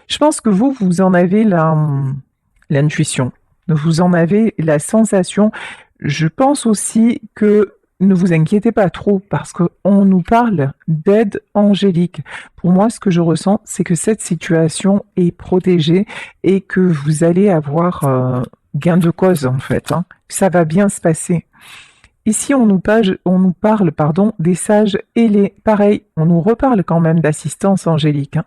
Je pense que vous en avez l'intuition, vous en avez la sensation. Je pense aussi que ne vous inquiétez pas trop parce qu'on nous parle d'aide angélique. Pour moi, ce que je ressens, c'est que cette situation est protégée et que vous allez avoir gain de cause en fait, hein. Ça va bien se passer. Ici, on nous parle pardon, des sages ailés. Pareil, on nous reparle quand même d'assistance angélique, hein.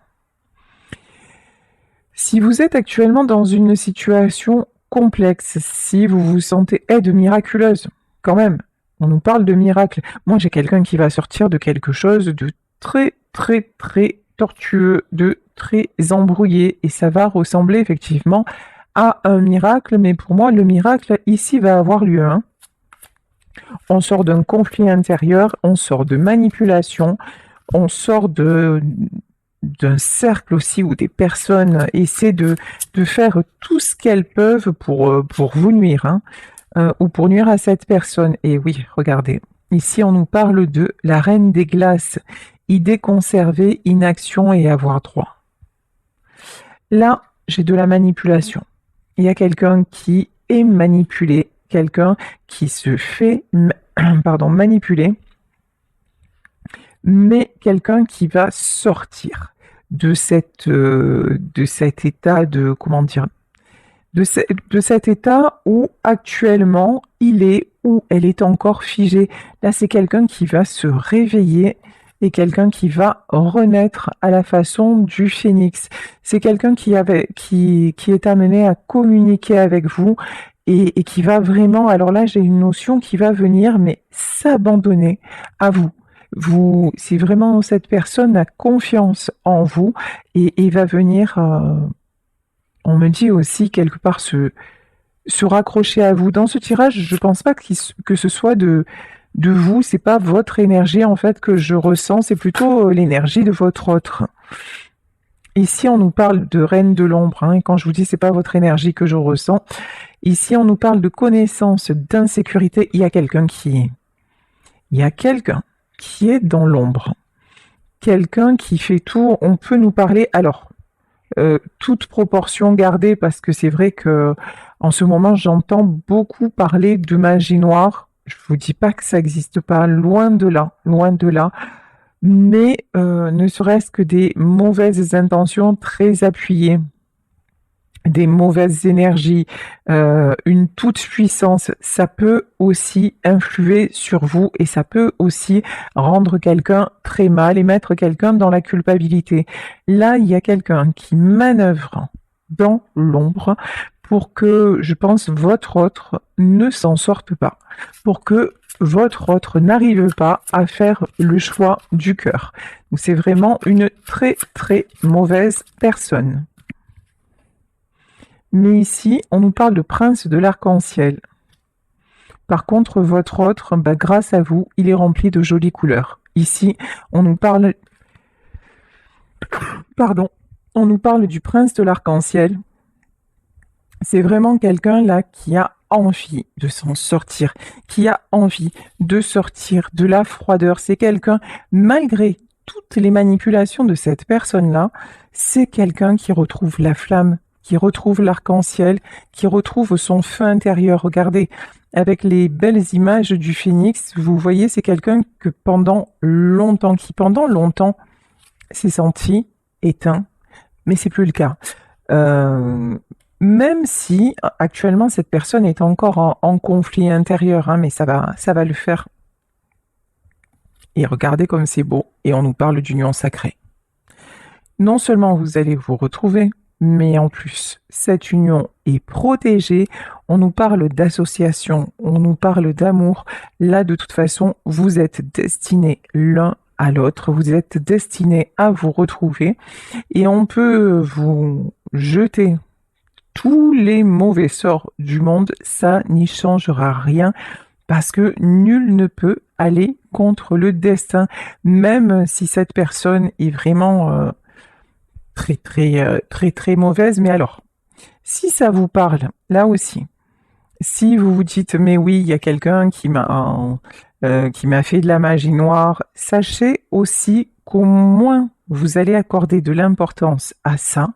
Si vous êtes actuellement dans une situation complexe, si vous vous sentez aide miraculeuse, quand même, on nous parle de miracle. Moi, j'ai quelqu'un qui va sortir de quelque chose de très, très, très tortueux, de très embrouillé, et ça va ressembler effectivement à un miracle, mais pour moi, le miracle ici va avoir lieu, hein. On sort d'un conflit intérieur, on sort de manipulation, on sort d'un cercle aussi où des personnes essaient de faire tout ce qu'elles peuvent pour vous nuire, hein, ou pour nuire à cette personne. Et oui, regardez, ici on nous parle de la reine des glaces, idée conservée, inaction et avoir droit. Là, j'ai de la manipulation. Il y a quelqu'un qui est manipulé, quelqu'un qui se fait manipuler, mais quelqu'un qui va sortir de cet état de, comment dire, de cet état où actuellement il est, où elle est encore figée. Là, c'est quelqu'un qui va se réveiller et quelqu'un qui va renaître à la façon du phénix. C'est quelqu'un qui est amené à communiquer avec vous et qui va vraiment, alors là, j'ai une notion qui va venir, mais s'abandonner à vous. C'est vraiment cette personne a confiance en vous et va venir, on me dit aussi quelque part se raccrocher à vous. Dans ce tirage, je pense pas que ce soit de vous, c'est pas votre énergie en fait que je ressens, c'est plutôt l'énergie de votre autre. Ici, on nous parle de reine de l'ombre, hein, et quand je vous dis c'est pas votre énergie que je ressens, ici on nous parle de connaissance, d'insécurité. Il y a quelqu'un qui est dans l'ombre, quelqu'un qui fait tout. On peut nous parler, alors toute proportion gardée, parce que c'est vrai que en ce moment j'entends beaucoup parler de magie noire. Je vous dis pas que ça n'existe pas, loin de là, mais ne serait-ce que des mauvaises intentions très appuyées, des mauvaises énergies, une toute-puissance, ça peut aussi influer sur vous et ça peut aussi rendre quelqu'un très mal et mettre quelqu'un dans la culpabilité. Là, il y a quelqu'un qui manœuvre dans l'ombre pour que, je pense, votre autre ne s'en sorte pas, pour que votre autre n'arrive pas à faire le choix du cœur. Donc c'est vraiment une très très mauvaise personne. Mais ici, on nous parle de prince de l'arc-en-ciel. Par contre, votre autre, grâce à vous, il est rempli de jolies couleurs. Ici, on nous parle, pardon, on nous parle du prince de l'arc-en-ciel. C'est vraiment quelqu'un là qui a envie de s'en sortir, qui a envie de sortir de la froideur. C'est quelqu'un, malgré toutes les manipulations de cette personne-là, c'est quelqu'un qui retrouve la flamme, qui retrouve l'arc-en-ciel, qui retrouve son feu intérieur. Regardez, avec les belles images du phénix, vous voyez, c'est quelqu'un que qui pendant longtemps s'est senti éteint, mais c'est plus le cas. Euh, Même si actuellement cette personne est encore en conflit intérieur, hein, mais ça va le faire. Et regardez comme c'est beau, et on nous parle d'union sacrée. Non seulement vous allez vous retrouver, mais en plus, cette union est protégée. On nous parle d'association, on nous parle d'amour. Là, de toute façon, vous êtes destinés l'un à l'autre, vous êtes destinés à vous retrouver, et on peut vous jeter tous les mauvais sorts du monde, ça n'y changera rien parce que nul ne peut aller contre le destin, même si cette personne est vraiment très mauvaise. Mais alors, si ça vous parle, là aussi, si vous vous dites mais oui, il y a quelqu'un qui m'a fait de la magie noire, sachez aussi qu'au moins vous allez accorder de l'importance à ça,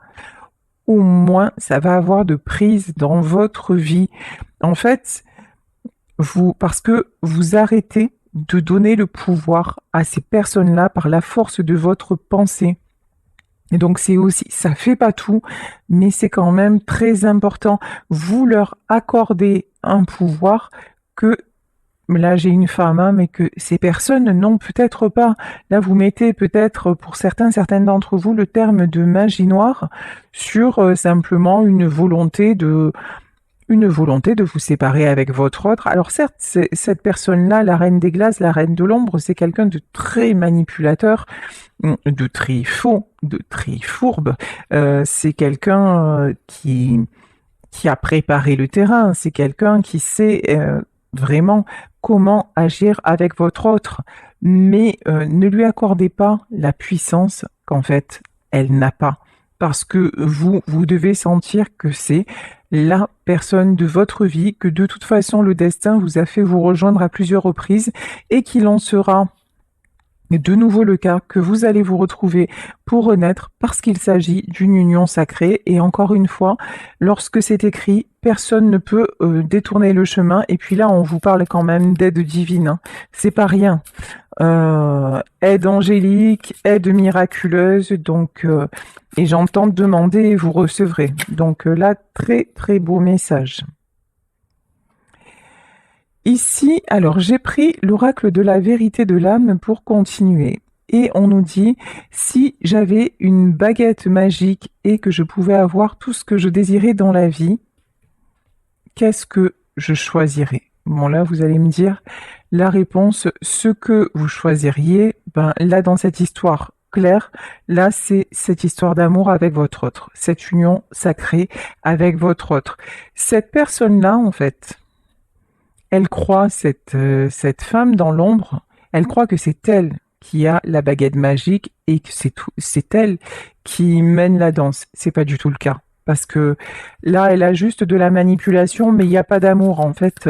au moins ça va avoir de prise dans votre vie. En fait, parce que vous arrêtez de donner le pouvoir à ces personnes-là par la force de votre pensée. Et donc c'est aussi, ça fait pas tout, mais c'est quand même très important. Vous leur accordez un pouvoir que, là j'ai une femme, hein, mais que ces personnes n'ont peut-être pas. Là vous mettez peut-être pour certaines d'entre vous le terme de magie noire sur simplement une volonté de vous séparer avec votre autre. Alors certes, cette personne-là, la reine des glaces, la reine de l'ombre, c'est quelqu'un de très manipulateur, de très faux, de très fourbe. C'est quelqu'un qui a préparé le terrain, c'est quelqu'un qui sait vraiment comment agir avec votre autre. Mais ne lui accordez pas la puissance qu'en fait, elle n'a pas. Parce que vous devez sentir que c'est la personne de votre vie, que de toute façon le destin vous a fait vous rejoindre à plusieurs reprises et qu'il en sera de nouveau le cas, que vous allez vous retrouver pour renaître parce qu'il s'agit d'une union sacrée. Et encore une fois, lorsque c'est écrit, personne ne peut détourner le chemin. Et puis là, on vous parle quand même d'aide divine, hein. C'est pas rien. Aide angélique, aide miraculeuse, donc et j'entends demander et vous recevrez. Donc là, très très beau message. Ici, alors j'ai pris l'oracle de la vérité de l'âme pour continuer. Et on nous dit, si j'avais une baguette magique et que je pouvais avoir tout ce que je désirais dans la vie, qu'est-ce que je choisirais? Bon là, vous allez me dire la réponse, ce que vous choisiriez, ben là dans cette histoire claire, là c'est cette histoire d'amour avec votre autre, cette union sacrée avec votre autre. Cette personne-là, en fait, elle croit, cette femme dans l'ombre, elle croit que c'est elle qui a la baguette magique et que c'est elle qui mène la danse. C'est pas du tout le cas. Parce que là, elle a juste de la manipulation, mais il n'y a pas d'amour. En fait,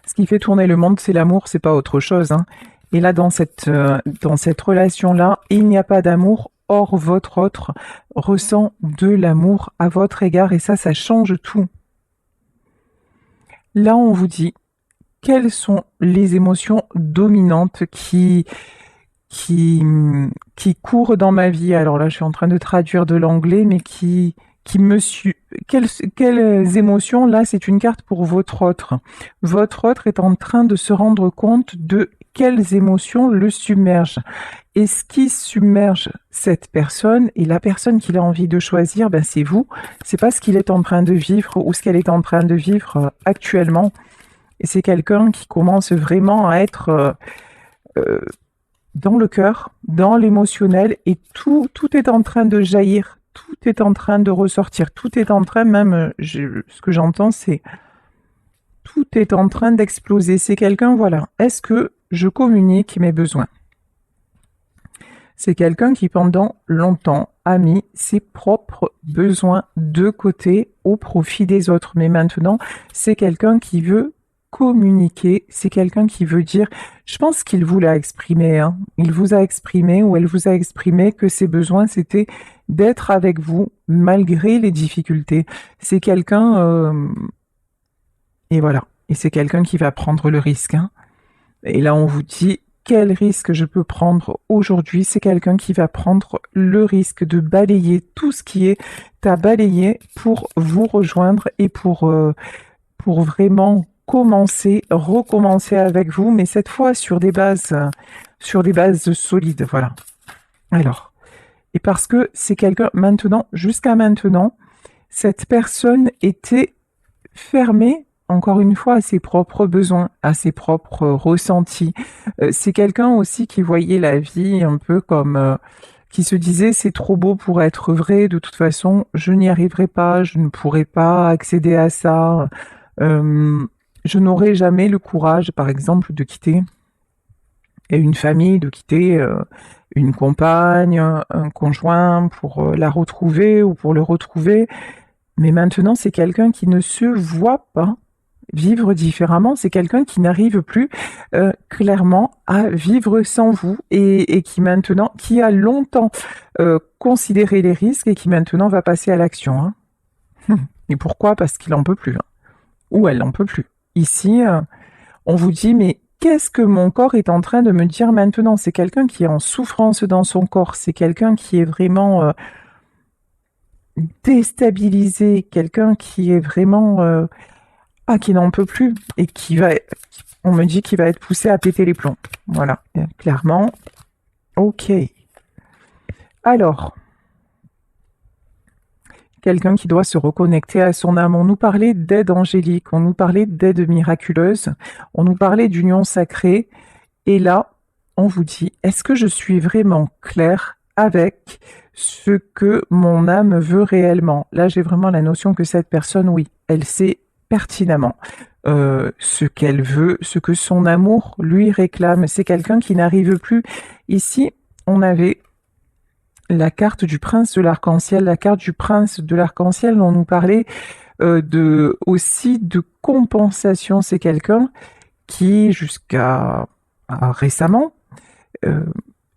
ce qui fait tourner le monde, c'est l'amour, c'est pas autre chose, hein. Et là, dans cette relation-là, il n'y a pas d'amour. Or, votre autre ressent de l'amour à votre égard et ça change tout. Là, on vous dit quelles sont les émotions dominantes qui courent dans ma vie. Alors là, je suis en train de traduire de l'anglais, mais quelles émotions, là, c'est une carte pour votre autre. Votre autre est en train de se rendre compte de quelles émotions le submergent. Et ce qui submerge cette personne, et la personne qu'il a envie de choisir, ben c'est vous. C'est pas ce qu'il est en train de vivre ou ce qu'elle est en train de vivre actuellement. Et c'est quelqu'un qui commence vraiment à être dans le cœur, dans l'émotionnel, et tout est en train de jaillir, tout est en train de ressortir, tout est en train, même, ce que j'entends, c'est tout est en train d'exploser. C'est quelqu'un, voilà, est-ce que je communique mes besoins? C'est quelqu'un qui, pendant longtemps, a mis ses propres besoins de côté au profit des autres. Mais maintenant, c'est quelqu'un qui veut communiquer, c'est quelqu'un qui veut dire, je pense qu'il vous l'a exprimé, hein. Il vous a exprimé ou elle vous a exprimé que ses besoins, c'était d'être avec vous malgré les difficultés. C'est quelqu'un, et voilà, et c'est quelqu'un qui va prendre le risque, hein. Et là, on vous dit, quel risque je peux prendre aujourd'hui? C'est quelqu'un qui va prendre le risque de balayer tout ce qui est à balayer pour vous rejoindre et pour vraiment recommencer avec vous, mais cette fois sur des bases solides, voilà. Alors, et parce que c'est quelqu'un, maintenant, jusqu'à maintenant, cette personne était fermée, encore une fois, à ses propres besoins, à ses propres ressentis. C'est quelqu'un aussi qui voyait la vie un peu comme, qui se disait c'est trop beau pour être vrai, de toute façon, je n'y arriverai pas, je ne pourrai pas accéder à ça. Je n'aurai jamais le courage, par exemple, de quitter une famille, de quitter une compagne, un conjoint pour la retrouver ou pour le retrouver. Mais maintenant, c'est quelqu'un qui ne se voit pas vivre différemment. C'est quelqu'un qui n'arrive plus clairement à vivre sans vous et qui maintenant, qui a longtemps considéré les risques et qui maintenant va passer à l'action. Hein. Et pourquoi? Parce qu'il en peut plus. Hein. Ou elle n'en peut plus. Ici, on vous dit, mais qu'est-ce que mon corps est en train de me dire maintenant? C'est quelqu'un qui est en souffrance dans son corps. C'est quelqu'un qui est vraiment déstabilisé. Quelqu'un qui est vraiment... qui n'en peut plus et qui va... On me dit qu'il va être poussé à péter les plombs. Voilà, clairement. Ok. Alors... Quelqu'un qui doit se reconnecter à son âme. On nous parlait d'aide angélique, on nous parlait d'aide miraculeuse, on nous parlait d'union sacrée. Et là, on vous dit, est-ce que je suis vraiment claire avec ce que mon âme veut réellement? Là, j'ai vraiment la notion que cette personne, oui, elle sait pertinemment ce qu'elle veut, ce que son amour lui réclame. C'est quelqu'un qui n'arrive plus. Ici, on avait la carte du prince de l'arc-en-ciel. La carte du prince de l'arc-en-ciel, on nous parlait aussi de compensation. C'est quelqu'un qui, jusqu'à récemment,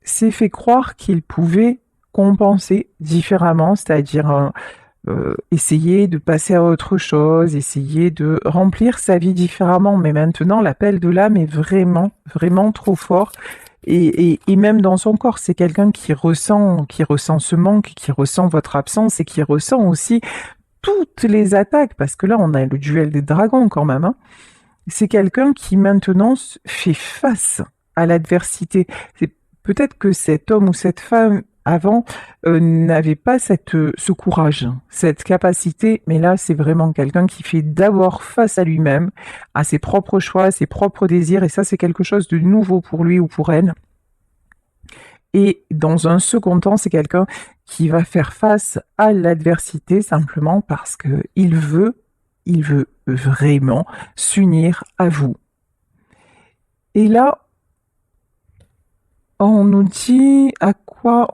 s'est fait croire qu'il pouvait compenser différemment, c'est-à-dire essayer de passer à autre chose, essayer de remplir sa vie différemment. Mais maintenant, l'appel de l'âme est vraiment, vraiment trop fort. Et même dans son corps, c'est quelqu'un qui ressent ce manque, qui ressent votre absence et qui ressent aussi toutes les attaques, parce que là, on a le duel des dragons quand même. Hein. C'est quelqu'un qui maintenant fait face à l'adversité. C'est peut-être que cet homme ou cette femme avant n'avait pas ce courage, cette capacité, mais là, c'est vraiment quelqu'un qui fait d'abord face à lui-même, à ses propres choix, à ses propres désirs, et ça, c'est quelque chose de nouveau pour lui ou pour elle. Et dans un second temps, c'est quelqu'un qui va faire face à l'adversité simplement parce que il veut vraiment s'unir à vous. Et là, on nous dit à quoi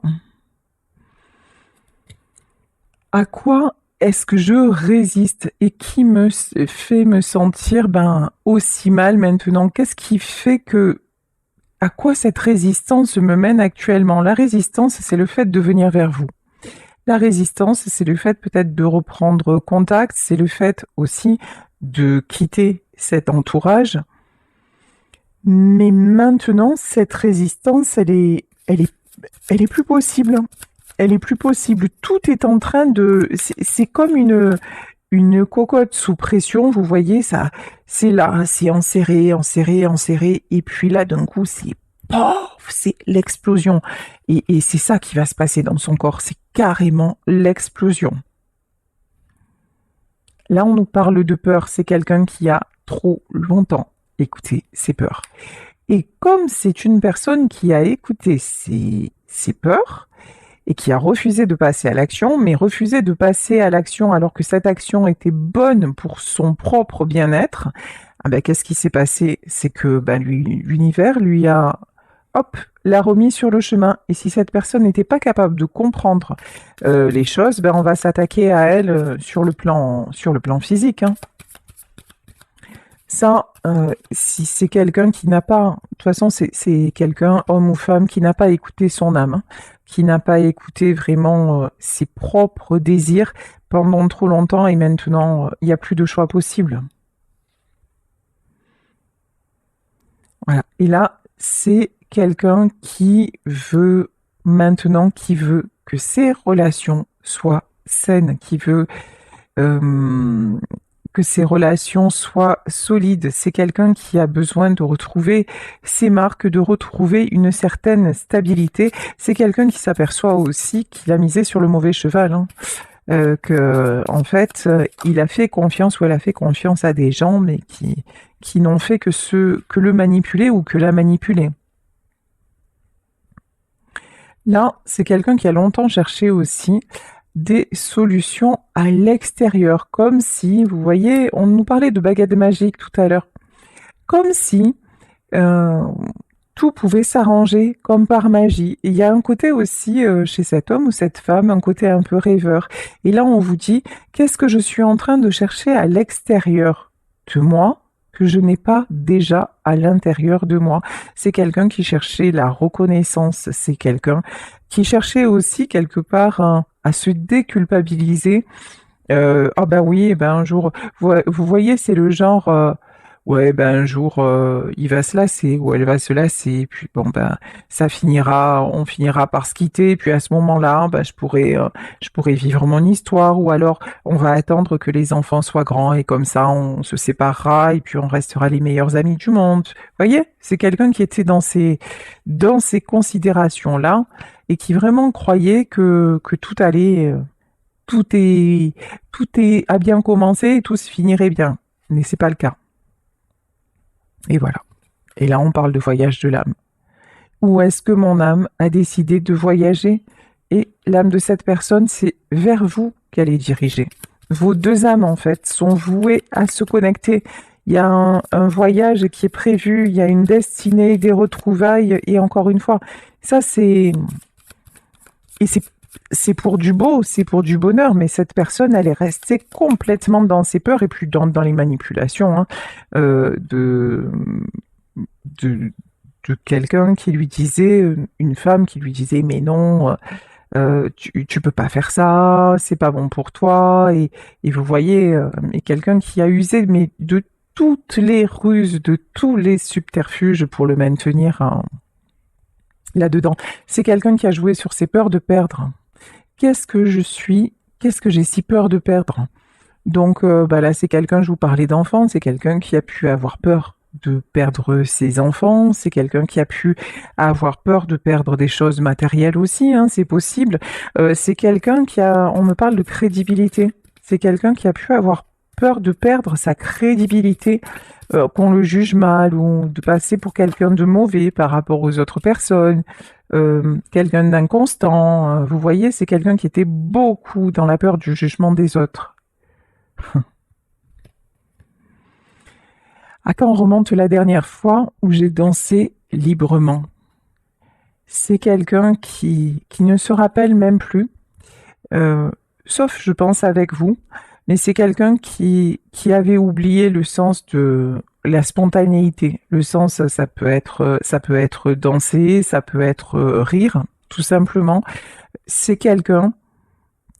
est-ce que je résiste et qui me fait me sentir aussi mal maintenant? Qu'est-ce qui fait à quoi cette résistance me mène actuellement? La résistance, c'est le fait de venir vers vous. La résistance, c'est le fait peut-être de reprendre contact, c'est le fait aussi de quitter cet entourage. Mais maintenant, cette résistance, elle est plus possible. Elle est plus possible. Tout est en train de... C'est comme une cocotte sous pression, vous voyez, ça, c'est là, c'est enserré, enserré, enserré, et puis là, d'un coup, c'est l'explosion. Et c'est ça qui va se passer dans son corps, c'est carrément l'explosion. Là, on nous parle de peur, c'est quelqu'un qui a trop longtemps écouté ses peurs. Et comme c'est une personne qui a écouté ses peurs, et qui a refusé de passer à l'action, mais refusé de passer à l'action alors que cette action était bonne pour son propre bien-être, qu'est-ce qui s'est passé? C'est que l'univers lui a, l'a remis sur le chemin. Et si cette personne n'était pas capable de comprendre les choses, on va s'attaquer à elle sur le plan physique. Hein. Ça, si c'est quelqu'un qui n'a pas... De toute façon, c'est quelqu'un, homme ou femme, qui n'a pas écouté son âme, hein, qui n'a pas écouté vraiment ses propres désirs pendant trop longtemps et maintenant, il n'y a plus de choix possible. Voilà. Et là, c'est quelqu'un qui veut que ses relations soient saines, qui veut... que ces relations soient solides. C'est quelqu'un qui a besoin de retrouver ses marques, de retrouver une certaine stabilité. C'est quelqu'un qui s'aperçoit aussi qu'il a misé sur le mauvais cheval. Hein. En fait, il a fait confiance ou elle a fait confiance à des gens, mais qui n'ont fait que le manipuler ou que la manipuler. Là, c'est quelqu'un qui a longtemps cherché aussi des solutions à l'extérieur, comme si, vous voyez, on nous parlait de baguette magique tout à l'heure, comme si tout pouvait s'arranger comme par magie. Et il y a un côté aussi chez cet homme ou cette femme, un côté un peu rêveur. Et là, on vous dit, qu'est-ce que je suis en train de chercher à l'extérieur de moi que je n'ai pas déjà à l'intérieur de moi. C'est quelqu'un qui cherchait la reconnaissance, c'est quelqu'un qui cherchait aussi quelque part à se déculpabiliser. Ah ben oui, eh ben un jour, vous voyez, c'est le genre, ouais, ben un jour, il va se lasser ou elle va se lasser, et puis bon ben on finira par se quitter, et puis à ce moment-là, ben je pourrais vivre mon histoire, ou alors on va attendre que les enfants soient grands et comme ça on se séparera et puis on restera les meilleurs amis du monde. Vous voyez, c'est quelqu'un qui était dans ces considérations-là et qui vraiment croyait que tout est, a bien commencé et tout se finirait bien. Mais c'est pas le cas. Et voilà. Et là, on parle de voyage de l'âme. Où est-ce que mon âme a décidé de voyager? Et l'âme de cette personne, c'est vers vous qu'elle est dirigée. Vos deux âmes, en fait, sont vouées à se connecter. Il y a un voyage qui est prévu, il y a une destinée, des retrouvailles, et encore une fois, ça c'est... Et c'est pour du beau, c'est pour du bonheur, mais cette personne, elle est restée complètement dans ses peurs et plus dans les manipulations, hein, de, de, de quelqu'un qui lui disait, une femme qui lui disait, mais non, tu peux pas faire ça, c'est pas bon pour toi, et vous voyez, et quelqu'un qui a usé mais de toutes les ruses, de tous les subterfuges pour le maintenir là-dedans. C'est quelqu'un qui a joué sur ses peurs de perdre. Qu'est-ce que je suis? Qu'est-ce que j'ai si peur de perdre? Donc bah là, c'est quelqu'un, je vous parlais d'enfant, c'est quelqu'un qui a pu avoir peur de perdre ses enfants, c'est quelqu'un qui a pu avoir peur de perdre des choses matérielles aussi, hein, c'est possible. C'est quelqu'un on me parle de crédibilité, c'est quelqu'un qui a pu avoir peur de perdre sa crédibilité, qu'on le juge mal ou de passer pour quelqu'un de mauvais par rapport aux autres personnes, quelqu'un d'inconstant. Vous voyez, c'est quelqu'un qui était beaucoup dans la peur du jugement des autres. À quand on remonte la dernière fois où j'ai dansé librement? C'est quelqu'un qui ne se rappelle même plus, euh, sauf je pense avec vous, mais c'est quelqu'un qui avait oublié le sens de la spontanéité. Le sens, ça peut être danser, ça peut être rire, tout simplement. C'est quelqu'un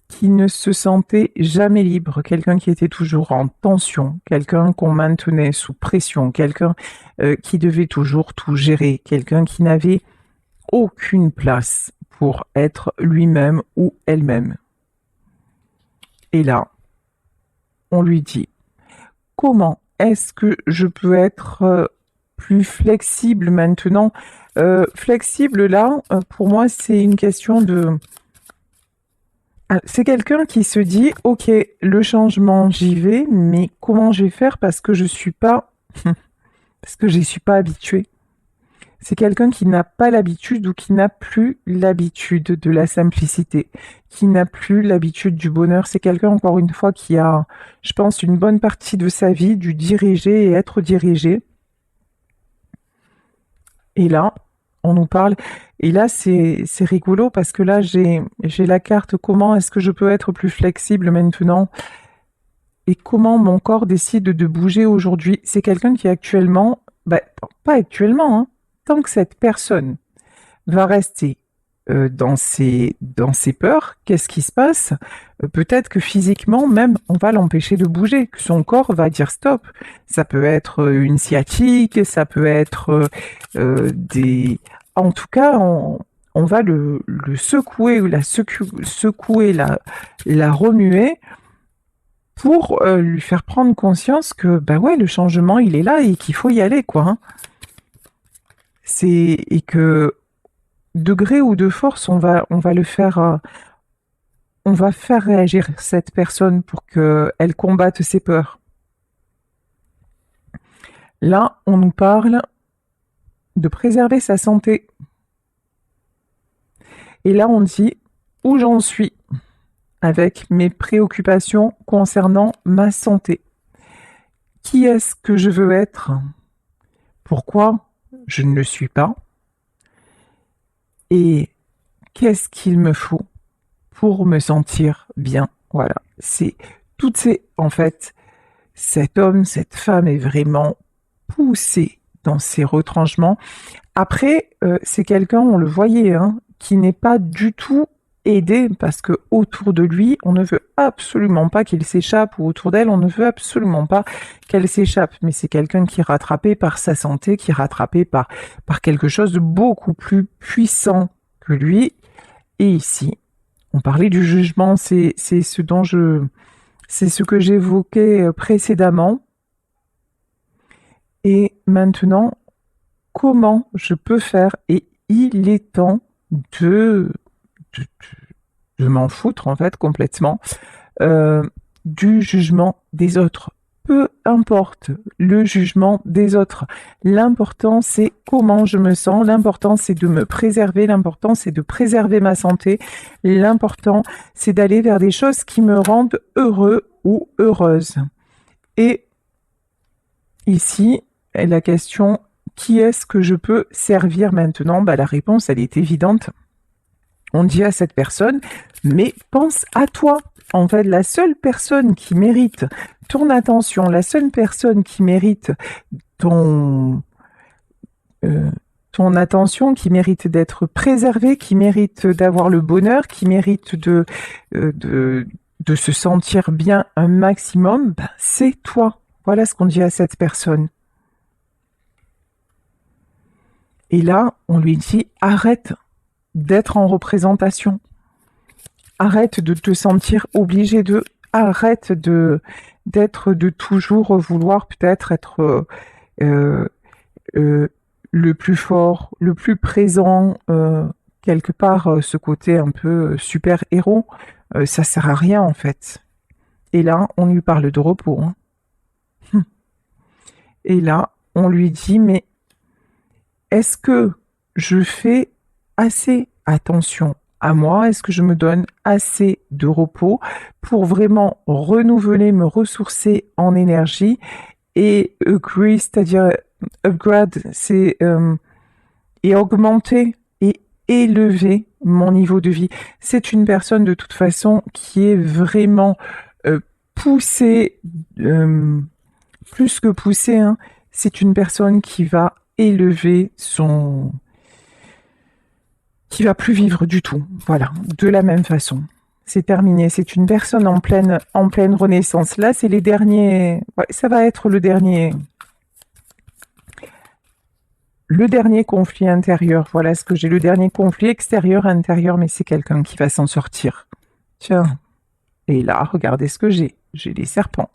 qui ne se sentait jamais libre, quelqu'un qui était toujours en tension, quelqu'un qu'on maintenait sous pression, quelqu'un qui devait toujours tout gérer, quelqu'un qui n'avait aucune place pour être lui-même ou elle-même. Et là, on lui dit, comment est-ce que je peux être plus flexible maintenant? Flexible, là, pour moi, c'est une question de... C'est quelqu'un qui se dit, ok, le changement, j'y vais, mais comment je vais faire parce que je suis pas, parce que j'y suis pas habituée. C'est quelqu'un qui n'a pas l'habitude ou qui n'a plus l'habitude de la simplicité, qui n'a plus l'habitude du bonheur. C'est quelqu'un, encore une fois, qui a, je pense, une bonne partie de sa vie dû diriger et être dirigé. Et là, on nous parle. Et là, c'est rigolo parce que là, j'ai la carte comment est-ce que je peux être plus flexible maintenant et comment mon corps décide de bouger aujourd'hui. C'est quelqu'un qui actuellement, bah, pas actuellement, hein, tant que cette personne va rester dans ses peurs, qu'est-ce qui se passe? Peut-être que physiquement, même, on va l'empêcher de bouger, que son corps va dire stop. Ça peut être une sciatique, ça peut être des... En tout cas, on va le secouer ou secouer, la remuer pour lui faire prendre conscience que, bah ouais, le changement, il est là et qu'il faut y aller, quoi. Hein. Et que de gré ou de force, on va le faire, on va faire réagir cette personne pour qu'elle combatte ses peurs. Là, on nous parle de préserver sa santé. Et là, on dit où j'en suis avec mes préoccupations concernant ma santé. Qui est-ce que je veux être? Pourquoi je ne le suis pas? Et qu'est-ce qu'il me faut pour me sentir bien? Voilà, c'est toutes ces, en fait, cet homme, cette femme est vraiment poussé dans ses retranchements. Après, c'est quelqu'un, on le voyait, hein, qui n'est pas du tout aidé parce que autour de lui, on ne veut absolument pas qu'il s'échappe ou autour d'elle, on ne veut absolument pas qu'elle s'échappe. Mais c'est quelqu'un qui est rattrapé par sa santé, qui est rattrapé par quelque chose de beaucoup plus puissant que lui. Et ici, on parlait du jugement, c'est ce que j'évoquais précédemment. Et maintenant, comment je peux faire? Et il est temps de, de m'en foutre en fait complètement euh, du jugement des autres. Peu importe le jugement des autres. L'important, c'est comment je me sens. L'important, c'est de me préserver. L'important, c'est de préserver ma santé. L'important, c'est d'aller vers des choses qui me rendent heureux ou heureuse. Et ici, la question, qui est-ce que je peux servir maintenant? La réponse, elle est évidente. On dit à cette personne, mais pense à toi. En fait, la seule personne qui mérite ton attention, la seule personne qui mérite ton, ton attention, qui mérite d'être préservée, qui mérite d'avoir le bonheur, qui mérite de se sentir bien un maximum, c'est toi. Voilà ce qu'on dit à cette personne. Et là, on lui dit, arrête d'être en représentation. Arrête de te sentir obligé de... Arrête d'être de toujours vouloir peut-être être le plus fort, le plus présent, quelque part ce côté un peu super-héros, ça sert à rien en fait. Et là, on lui parle de repos. Hein. Et là, on lui dit, mais est-ce que je fais assez attention à moi? Est-ce que je me donne assez de repos pour vraiment renouveler, me ressourcer en énergie et upgrade, c'est-à-dire upgrade, c'est et augmenter et élever mon niveau de vie. C'est une personne de toute façon qui est vraiment poussée, plus que poussée, hein, c'est une personne qui va élever qui va plus vivre du tout. Voilà, de la même façon. C'est terminé. C'est une personne en pleine renaissance. Là, c'est les derniers. Ouais, ça va être le dernier conflit intérieur. Voilà ce que j'ai. Le dernier conflit extérieur, intérieur, mais c'est quelqu'un qui va s'en sortir. Tiens. Et là, regardez ce que j'ai. J'ai des serpents.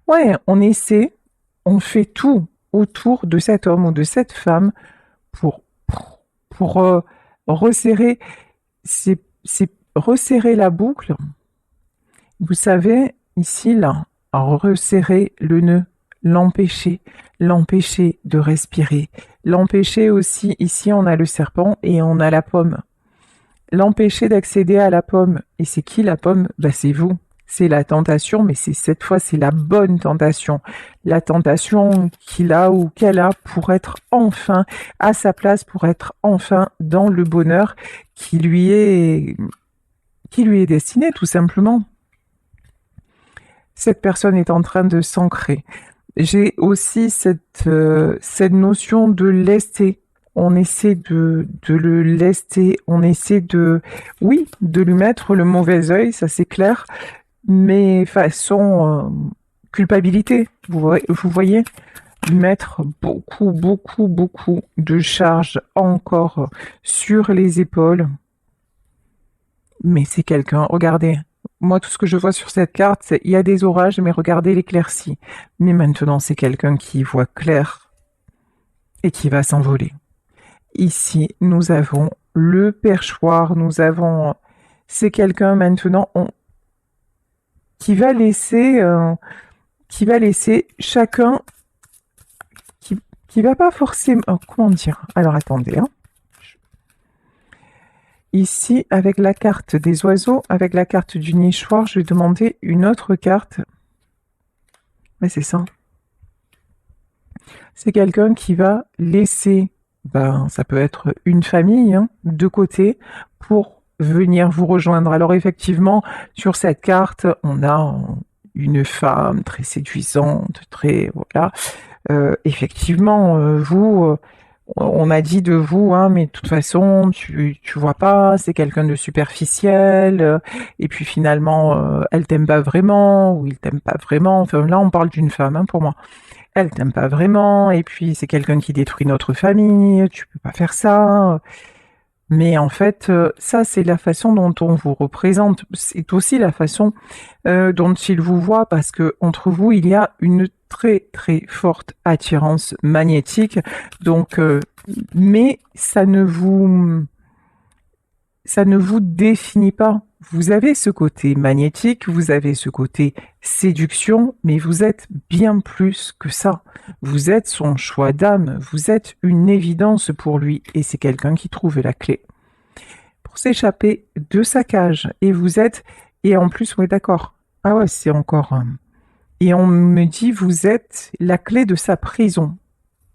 Ouais, on essaie, on fait tout autour de cet homme ou de cette femme pour resserrer, resserrer la boucle. Vous savez, ici, là, resserrer le nœud, l'empêcher de respirer, l'empêcher aussi, ici on a le serpent et on a la pomme, l'empêcher d'accéder à la pomme. Et c'est qui la pomme? C'est vous. C'est la tentation, mais cette fois, c'est la bonne tentation. La tentation qu'il a ou qu'elle a pour être enfin à sa place, pour être enfin dans le bonheur qui lui est destiné, tout simplement. Cette personne est en train de s'ancrer. J'ai aussi cette notion de lester. On essaie de le lester, on essaie de lui mettre le mauvais œil, ça c'est clair, mais façon culpabilité, vous voyez, lui mettre beaucoup de charges encore sur les épaules. Mais c'est quelqu'un, regardez, moi tout ce que je vois sur cette carte, c'est il y a des orages, mais regardez l'éclaircie. Mais maintenant c'est quelqu'un qui voit clair et qui va s'envoler. Ici, nous avons le perchoir, c'est quelqu'un maintenant qui va laisser chacun, qui va pas forcément, comment dire? Alors attendez, hein. Ici, avec la carte des oiseaux, avec la carte du nichoir, je vais demander une autre carte. Mais c'est ça. C'est quelqu'un qui va laisser, ça peut être une famille, hein, de côté, pour venir vous rejoindre. Alors effectivement, sur cette carte, on a une femme très séduisante, très voilà. Effectivement, vous, on a dit de vous, hein, mais de toute façon, tu vois pas, c'est quelqu'un de superficiel, et puis finalement, elle t'aime pas vraiment, ou il t'aime pas vraiment. Enfin, là, on parle d'une femme, hein, pour moi. Elle t'aime pas vraiment, et puis c'est quelqu'un qui détruit notre famille, tu peux pas faire ça. Mais en fait, ça, c'est la façon dont on vous représente. C'est aussi la façon dont il vous voit, parce que entre vous, il y a une très très forte attirance magnétique. Donc, mais ça ne vous définit pas. Vous avez ce côté magnétique, vous avez ce côté séduction, mais vous êtes bien plus que ça. Vous êtes son choix d'âme, vous êtes une évidence pour lui, et c'est quelqu'un qui trouve la clé pour s'échapper de sa cage. Et vous êtes, et en plus, oui, d'accord. Ah ouais, c'est encore. Et on me dit, vous êtes la clé de sa prison.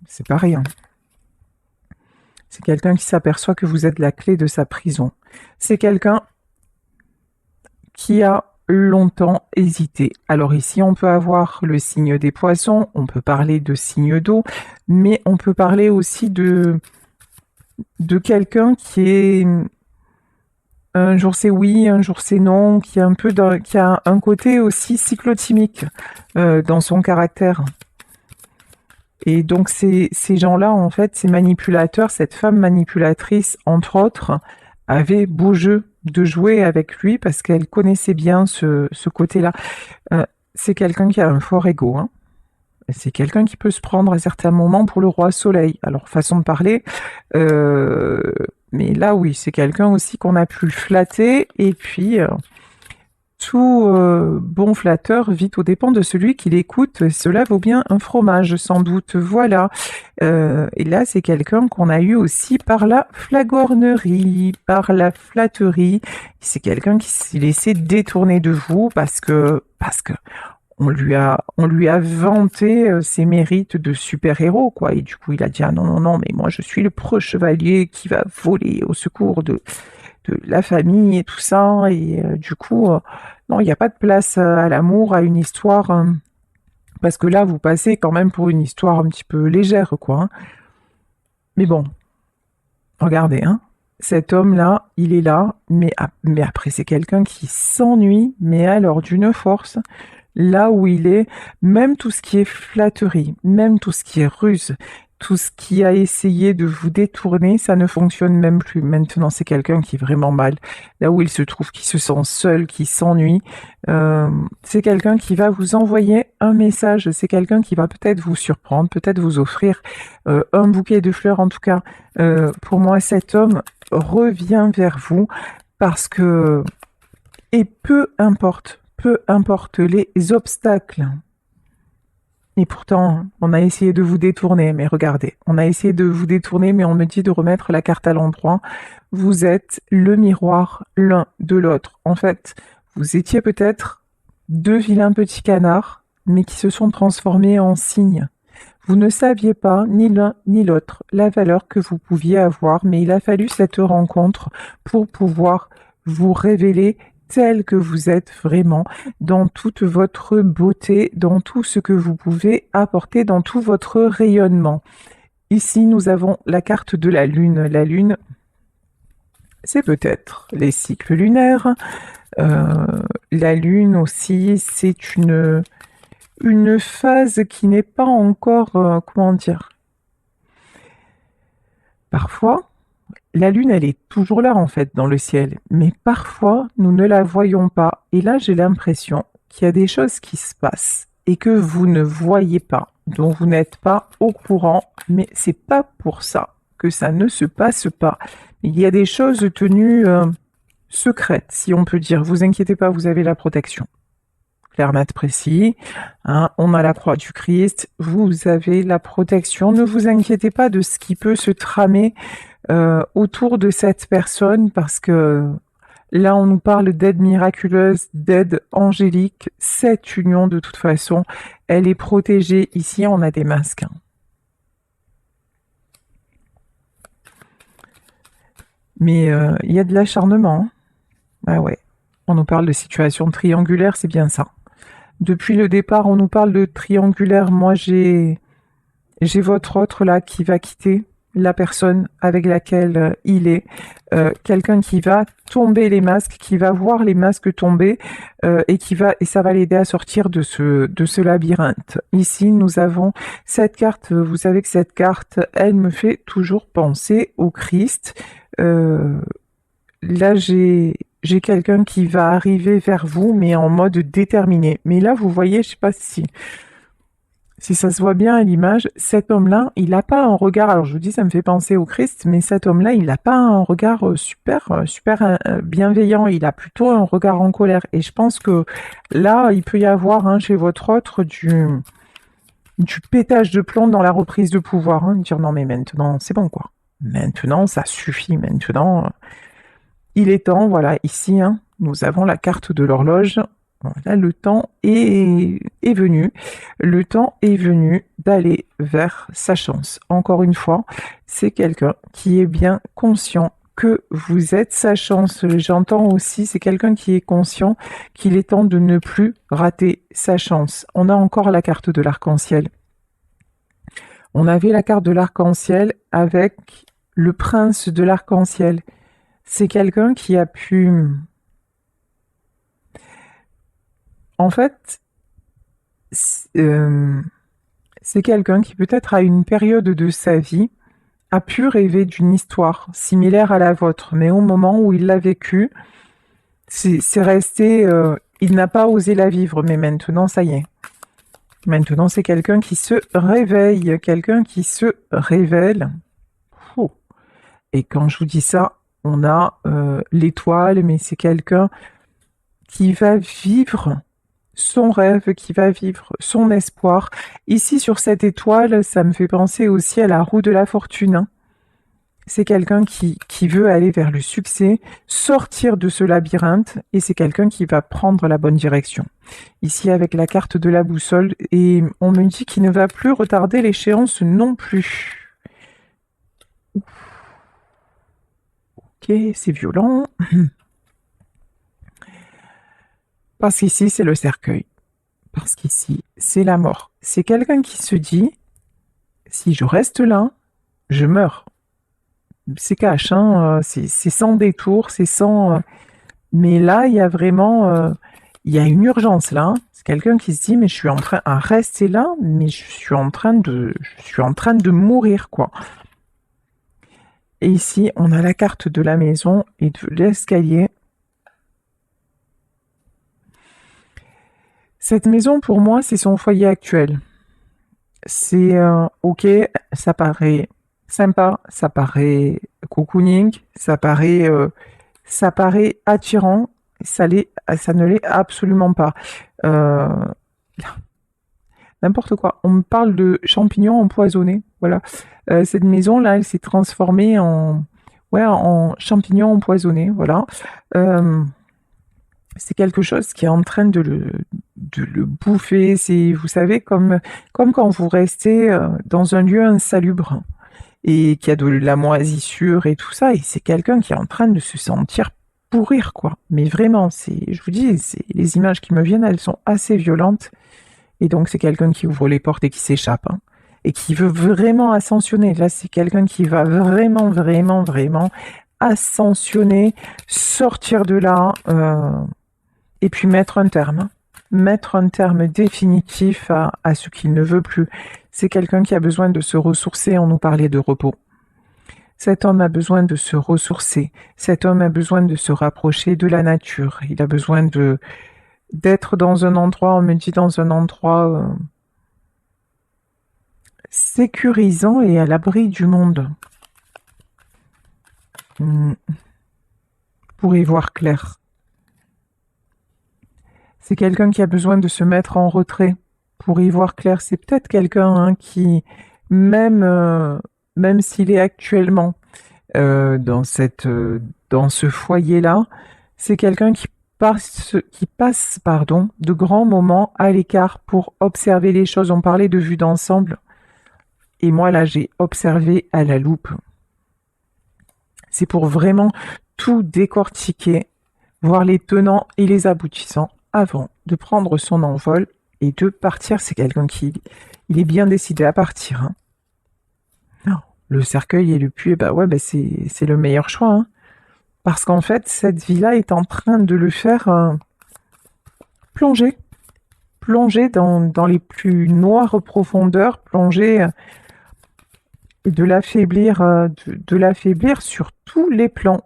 C'est pas rien. C'est quelqu'un qui s'aperçoit que vous êtes la clé de sa prison. C'est quelqu'un qui a longtemps hésité. Alors ici, on peut avoir le signe des poissons, on peut parler de signe d'eau, mais on peut parler aussi de quelqu'un qui est un jour c'est oui, un jour c'est non, qui a qui a un côté aussi cyclotimique dans son caractère. Et donc ces gens-là, en fait, ces manipulateurs, cette femme manipulatrice, entre autres, avait beau jeu de jouer avec lui parce qu'elle connaissait bien ce côté-là. C'est quelqu'un qui a un fort ego, hein. C'est quelqu'un qui peut se prendre à certains moments pour le roi soleil. Alors, façon de parler, mais là, oui, c'est quelqu'un aussi qu'on a pu flatter. Et puis, tout bon flatteur vit aux dépens de celui qui l'écoute. Cela vaut bien un fromage, sans doute. Voilà. Et là, c'est quelqu'un qu'on a eu aussi par la flagornerie, par la flatterie. C'est quelqu'un qui s'est laissé détourner de vous parce que on lui a vanté ses mérites de super-héros, quoi. Et du coup, il a dit, ah non, non, non, mais moi, je suis le pro-chevalier qui va voler au secours de la famille et tout ça. Et du coup, non, il n'y a pas de place à l'amour, à une histoire, parce que là, vous passez quand même pour une histoire un petit peu légère, quoi, hein. Mais bon, regardez, hein. Cet homme-là, il est là, mais après, c'est quelqu'un qui s'ennuie, mais alors d'une force. Là où il est, même tout ce qui est flatterie, même tout ce qui est ruse, tout ce qui a essayé de vous détourner, ça ne fonctionne même plus. Maintenant, c'est quelqu'un qui est vraiment mal. Là où il se trouve, qui se sent seul, qui s'ennuie, c'est quelqu'un qui va vous envoyer un message. C'est quelqu'un qui va peut-être vous surprendre, peut-être vous offrir un bouquet de fleurs. En tout cas, pour moi, cet homme revient vers vous parce que, et peu importe les obstacles. Et pourtant, on a essayé de vous détourner, mais regardez, on a essayé de vous détourner, mais on me dit de remettre la carte à l'endroit. Vous êtes le miroir l'un de l'autre. En fait, vous étiez peut-être deux vilains petits canards, mais qui se sont transformés en cygnes. Vous ne saviez pas, ni l'un ni l'autre, la valeur que vous pouviez avoir, mais il a fallu cette rencontre pour pouvoir vous révéler tel que vous êtes vraiment, dans toute votre beauté, dans tout ce que vous pouvez apporter, dans tout votre rayonnement. Ici, nous avons la carte de la Lune. La Lune, c'est peut-être les cycles lunaires. La Lune aussi, c'est une phase qui n'est pas encore, comment dire, parfois, la Lune, elle est toujours là, en fait, dans le ciel, mais parfois, nous ne la voyons pas. Et là, j'ai l'impression qu'il y a des choses qui se passent et que vous ne voyez pas, dont vous n'êtes pas au courant, mais c'est pas pour ça que ça ne se passe pas. Il y a des choses tenues secrètes, si on peut dire. Vous inquiétez pas, vous avez la protection. Clair, net, précis. Hein, on a la croix du Christ. Vous avez la protection. Ne vous inquiétez pas de ce qui peut se tramer autour de cette personne, parce que là, on nous parle d'aide miraculeuse, d'aide angélique. Cette union, de toute façon, elle est protégée. Ici, on a des masques, hein. Mais il y a de l'acharnement, hein. Ah ouais. On nous parle de situation triangulaire, c'est bien ça. Depuis le départ, on nous parle de triangulaire. Moi, j'ai votre autre là qui va quitter la personne avec laquelle il est. Quelqu'un qui va tomber les masques, qui va voir les masques tomber et ça va l'aider à sortir de ce labyrinthe. Ici, nous avons cette carte. Vous savez que cette carte, elle me fait toujours penser au Christ. Là, j'ai quelqu'un qui va arriver vers vous, mais en mode déterminé. Mais là, vous voyez, je sais pas si ça se voit bien à l'image, cet homme-là, il n'a pas un regard, alors je vous dis, ça me fait penser au Christ, mais cet homme-là, il n'a pas un regard super bienveillant, il a plutôt un regard en colère. Et je pense que là, il peut y avoir chez votre autre du pétage de plomb dans la reprise de pouvoir. Dire non, mais maintenant, c'est bon quoi. Maintenant, ça suffit. Maintenant, il est temps, voilà, ici, nous avons la carte de l'horloge. Là, le temps est venu. Le temps est venu d'aller vers sa chance. Encore une fois, c'est quelqu'un qui est bien conscient que vous êtes sa chance. J'entends aussi, c'est quelqu'un qui est conscient qu'il est temps de ne plus rater sa chance. On a encore la carte de l'arc-en-ciel. On avait la carte de l'arc-en-ciel avec le prince de l'arc-en-ciel. C'est quelqu'un qui a pu... En fait, c'est quelqu'un qui peut-être à une période de sa vie a pu rêver d'une histoire similaire à la vôtre, mais au moment où il l'a vécue, c'est resté... il n'a pas osé la vivre, mais maintenant, ça y est. Maintenant, c'est quelqu'un qui se réveille, quelqu'un qui se révèle. Oh. Et quand je vous dis ça, on a l'étoile, mais c'est quelqu'un qui va vivre son rêve, qui va vivre son espoir. Ici, sur cette étoile, ça me fait penser aussi à la roue de la fortune. C'est quelqu'un qui veut aller vers le succès, sortir de ce labyrinthe, et c'est quelqu'un qui va prendre la bonne direction. Ici, avec la carte de la boussole, et on me dit qu'il ne va plus retarder l'échéance non plus. Ok, c'est violent. Parce qu'ici, c'est le cercueil. Parce qu'ici, c'est la mort. C'est quelqu'un qui se dit, si je reste là, je meurs. C'est cash, c'est sans détour, c'est sans... Mais là, il y a vraiment... il y a une urgence là. C'est quelqu'un qui se dit, mais je suis en train de rester là, mais je suis en train de mourir, quoi. Et ici, on a la carte de la maison et de l'escalier. Cette maison, pour moi, c'est son foyer actuel. C'est ok, ça paraît sympa, ça paraît cocooning, ça paraît attirant, ça ne l'est absolument pas. Euh, N'importe quoi. On me parle de champignons empoisonnés. Voilà. Cette maison-là, elle s'est transformée en champignons empoisonnés. Voilà. C'est quelque chose qui est en train de le bouffer. C'est, vous savez, comme quand vous restez dans un lieu insalubre et qu'il y a de la moisissure et tout ça, et c'est quelqu'un qui est en train de se sentir pourrir, quoi. Mais vraiment, je vous dis, les images qui me viennent, elles sont assez violentes. Et donc, c'est quelqu'un qui ouvre les portes et qui s'échappe, et qui veut vraiment ascensionner. Là, c'est quelqu'un qui va vraiment, vraiment, vraiment ascensionner, sortir de là, et puis mettre un terme. Mettre un terme définitif à ce qu'il ne veut plus. C'est quelqu'un qui a besoin de se ressourcer. On nous parlait de repos. Cet homme a besoin de se ressourcer. Cet homme a besoin de se rapprocher de la nature. Il a besoin d'être dans un endroit, on me dit dans un endroit sécurisant et à l'abri du monde. Pour y voir clair. C'est quelqu'un qui a besoin de se mettre en retrait pour y voir clair. C'est peut-être quelqu'un qui, même s'il est actuellement dans ce foyer-là, c'est quelqu'un qui passe de grands moments à l'écart pour observer les choses. On parlait de vue d'ensemble. Et moi, là, j'ai observé à la loupe. C'est pour vraiment tout décortiquer, voir les tenants et les aboutissants avant de prendre son envol et de partir. C'est quelqu'un qui il est bien décidé à partir. Hein. Non, le cercueil et le puits, bah ouais, bah c'est le meilleur choix. Hein. Parce qu'en fait, cette vie-là est en train de le faire plonger. Plonger dans les plus noires profondeurs, plonger de l'affaiblir sur tous les plans.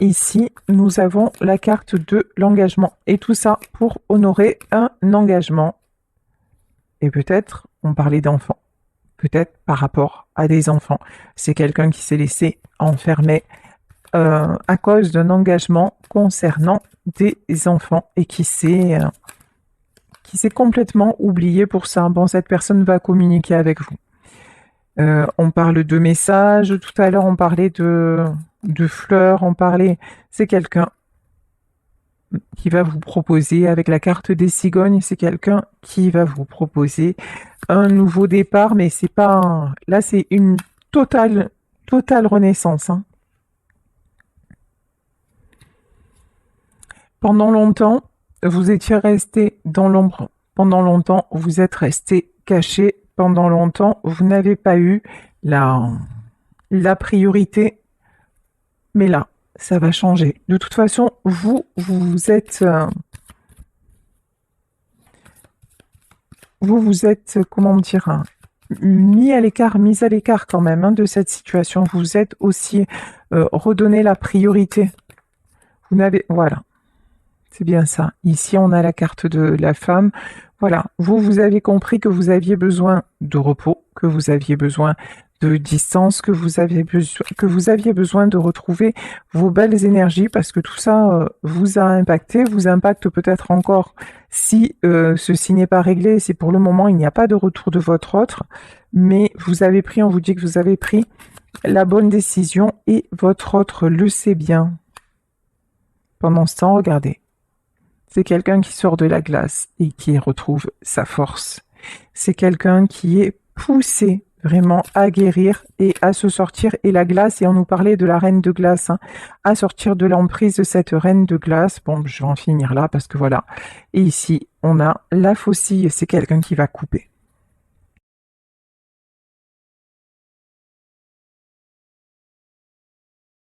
Ici, nous avons la carte de l'engagement. Et tout ça pour honorer un engagement. Et peut-être, on parlait d'enfants. Peut-être par rapport à des enfants. C'est quelqu'un qui s'est laissé enfermer à cause d'un engagement concernant des enfants et qui s'est complètement oublié pour ça. Bon, cette personne va communiquer avec vous. On parle de messages, tout à l'heure on parlait de fleurs, c'est quelqu'un qui va vous proposer, avec la carte des cigognes, c'est quelqu'un qui va vous proposer un nouveau départ, mais c'est pas là c'est une totale renaissance. Hein. Pendant longtemps, vous étiez resté dans l'ombre. Pendant longtemps, vous êtes resté caché. Pendant longtemps, vous n'avez pas eu la priorité. Mais là, ça va changer. De toute façon, vous êtes... vous êtes, comment dire, hein, mis à l'écart quand même hein, de cette situation. Vous êtes aussi redonné la priorité. Vous n'avez... Voilà. C'est bien ça. Ici, on a la carte de la femme. Voilà. Vous avez compris que vous aviez besoin de repos, que vous aviez besoin de distance, que vous aviez besoin de retrouver vos belles énergies parce que tout ça vous a impacté, vous impacte peut-être encore si ceci n'est pas réglé. C'est pour le moment, il n'y a pas de retour de votre autre, mais on vous dit que vous avez pris la bonne décision et votre autre le sait bien. Pendant ce temps, regardez. C'est quelqu'un qui sort de la glace et qui retrouve sa force. C'est quelqu'un qui est poussé vraiment à guérir et à se sortir. Et la glace, et on nous parlait de la reine de glace, hein, à sortir de l'emprise de cette reine de glace. Bon, je vais en finir là parce que voilà. Et ici, on a la faucille, c'est quelqu'un qui va couper.